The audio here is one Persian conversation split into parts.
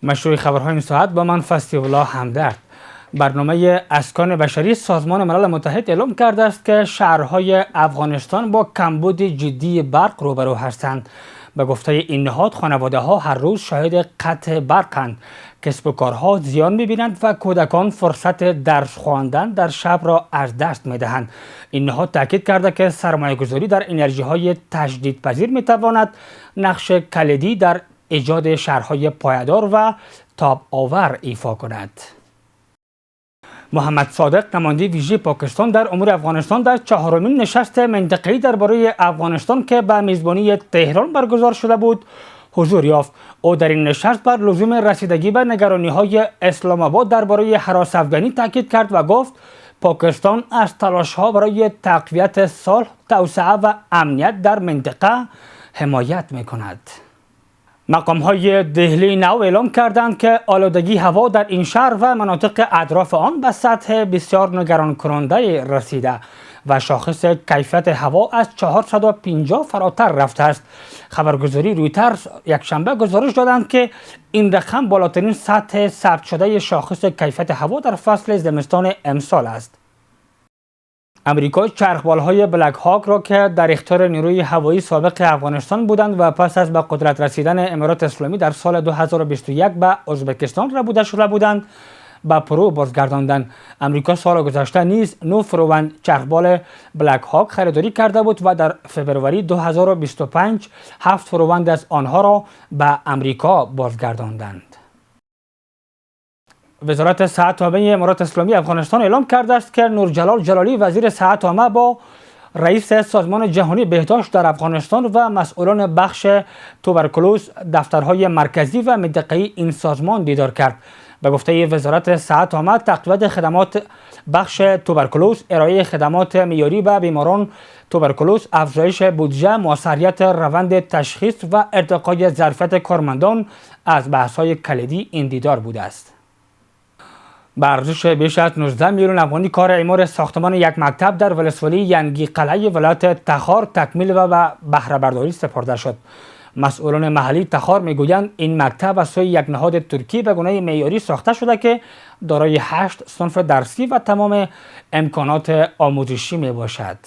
مشروع خبرهای این ساعت با من فستیولا همدرد. برنامه اسکان بشری سازمان ملل متحد اعلام کرده است که شهرهای افغانستان با کمبود جدی برق روبرو هستند. به گفته این نهاد خانواده ها هر روز شاهد قطع برقند، کسب و کارها زیان می‌بینند و کودکان فرصت درس خواندن در شب را از دست می‌دهند. این نهاد تاکید کرده که سرمایه‌گذاری در انرژی‌های تجدیدپذیر می‌تواند نقش کلیدی در ایجاد شهرهای پایدار و تاب آور ایفا کند. محمد صادق نماینده ویژه پاکستان در امور افغانستان در چهارمین نشست منطقه‌ای درباره افغانستان که به میزبانی تهران برگزار شده بود حضور یافت. او در این نشست بر لزوم رسیدگی به نگرانی‌های اسلام آباد درباره هراس افغانی تاکید کرد و گفت پاکستان از تلاش‌ها برای تقویت صلح، توسعه و امنیت در منطقه حمایت می‌کند. مقام‌های دهلی نو اعلام کردند که آلودگی هوا در این شهر و مناطق اطراف آن به سطح بسیار نگران کننده رسیده و شاخص کیفیت هوا از 450 فراتر رفته است. خبرگزاری رویترز یکشنبه گزارش دادند که این رقم بالاترین سطح ثبت شده شاخص کیفیت هوا در فصل زمستان امسال است. امریکا چرخبال‌های بلک هاک را که در اختیار نیروی هوایی سابق افغانستان بودند و پس از به قدرت رسیدن امارات اسلامی در سال 2021 به ازبکستان ربوده شده بودند به پرو بازگرداندند. امریکا سال گذشته نیز 9 فروند چرخبال بلک هاک خریداری کرده بود و در فوریه 2025 7 فروند از آنها را به امریکا بازگرداندند. وزارت صحت عامه امارات اسلامی افغانستان اعلام کرده است که نورجلال جلالی وزیر صحت عامه با رئیس سازمان جهانی بهداشت در افغانستان و مسئولان بخش توبرکلوز دفترهای مرکزی و منطقه‌ای این سازمان دیدار کرد. به گفته وزارت صحت عامه تقویت خدمات بخش توبرکلوز، ارائه خدمات معیاری به بیماران توبرکلوز، افزایش بودجه، موثریت روند تشخیص و ارتقای ظرفیت کارمندان از بحث‌های کلیدی این دیدار بوده است. به ارزش بیش از 19 میلیون افغانی کار اعمار ساختمان یک مکتب در ولسوالی ینگی قلعه ولایت تخار تکمیل و به بهره برداری سپرده شد. مسئولان محلی تخار میگویند این مکتب از سوی یک نهاد ترکی به گونه معیاری ساخته شده که دارای 8 صنف درسی و تمام امکانات آموزشی می باشد.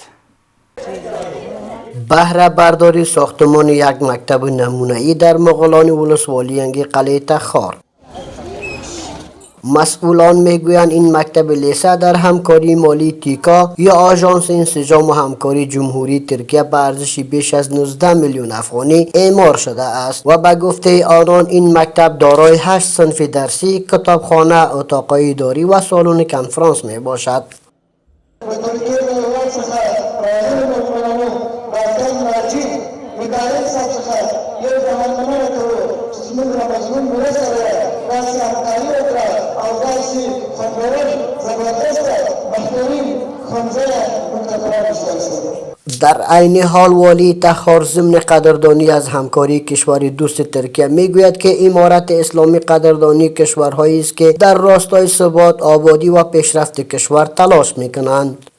بهره برداری ساختمان یک مکتب نمونه‌ای در مغولان ولسوالی ینگی قلعه تخار. مسئولان میگویند این مکتب لیسه در همکاری مالی تیکا یا آژانس انسجام و همکاری جمهوری ترکیه به ارزش بیش از 19 میلیون افغانی اعمار شده است و به گفته آنان این مکتب دارای 8 صنف درسی، کتابخانه، اتاقای اداری و سالن کنفرانس می باشد. در عین حال والی تخار ضمن قدردانی از همکاری کشور دوست ترکیه میگوید که امارت اسلامی قدردانی کشورهایی است که در راستای ثبات، آبادی و پیشرفت کشور تلاش میکنند.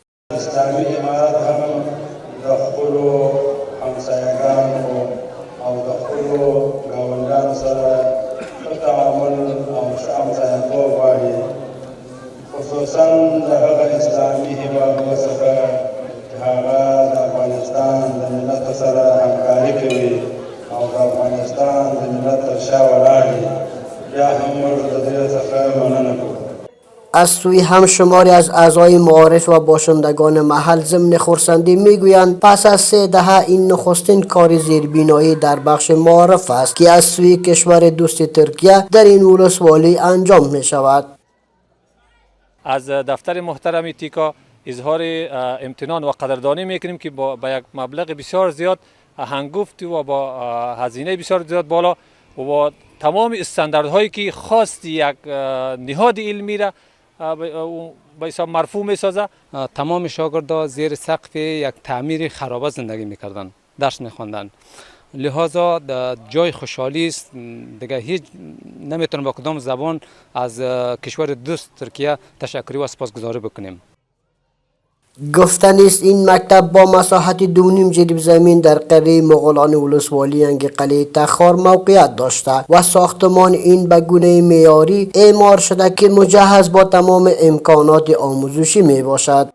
خصوصا دغه اسلامي هیوادونو څخه چې هغه د افغانستان د ملت سره همکاري کوي او د افغانستان د ملت تر شا ولاړ دي، بیا هم موږ د دې څخه مننه کوو. از سوی هم شماری از اعضای معارف و باشندگان محل ضمن خرسندی میگویند پس از 3 دهه این نخستین کار زیربنایی در بخش معارف است که از سوی کشور دوست ترکیه در این ولسوالی انجام می شود. از دفتر محترم تیکا اظهار امتنان و قدردانی میکنیم که با یک مبلغ بسیار زیاد هنگفت و با هزینه بسیار زیاد بالا و با تمام استانداردهایی که خواست یک نهاد علمی را به حساب مرفوع میسازه. تمام شاگردان زیر سقف یک تعمیر خرابه زندگی میکردند، درس میخواندند، لحاظا جای خوشحالی است. دیگه هیچ نمیتونم با کدام زبان از کشور دوست ترکیه تشکری و سپاسگزاری بکنیم. گفتنی است این مکتب با مساحت 2.5 جریب زمین در قریه مغولان ولسوالی انگ قلعه تخار موقعیت داشته و ساختمان این به گونه معیاری اعمار شده که مجهز با تمام امکانات آموزشی می باشد.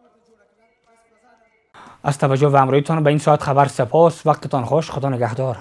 از توجه و همراهیتان به این ساعت خبر سپاس. وقتتان خوش. خدا نگهدار.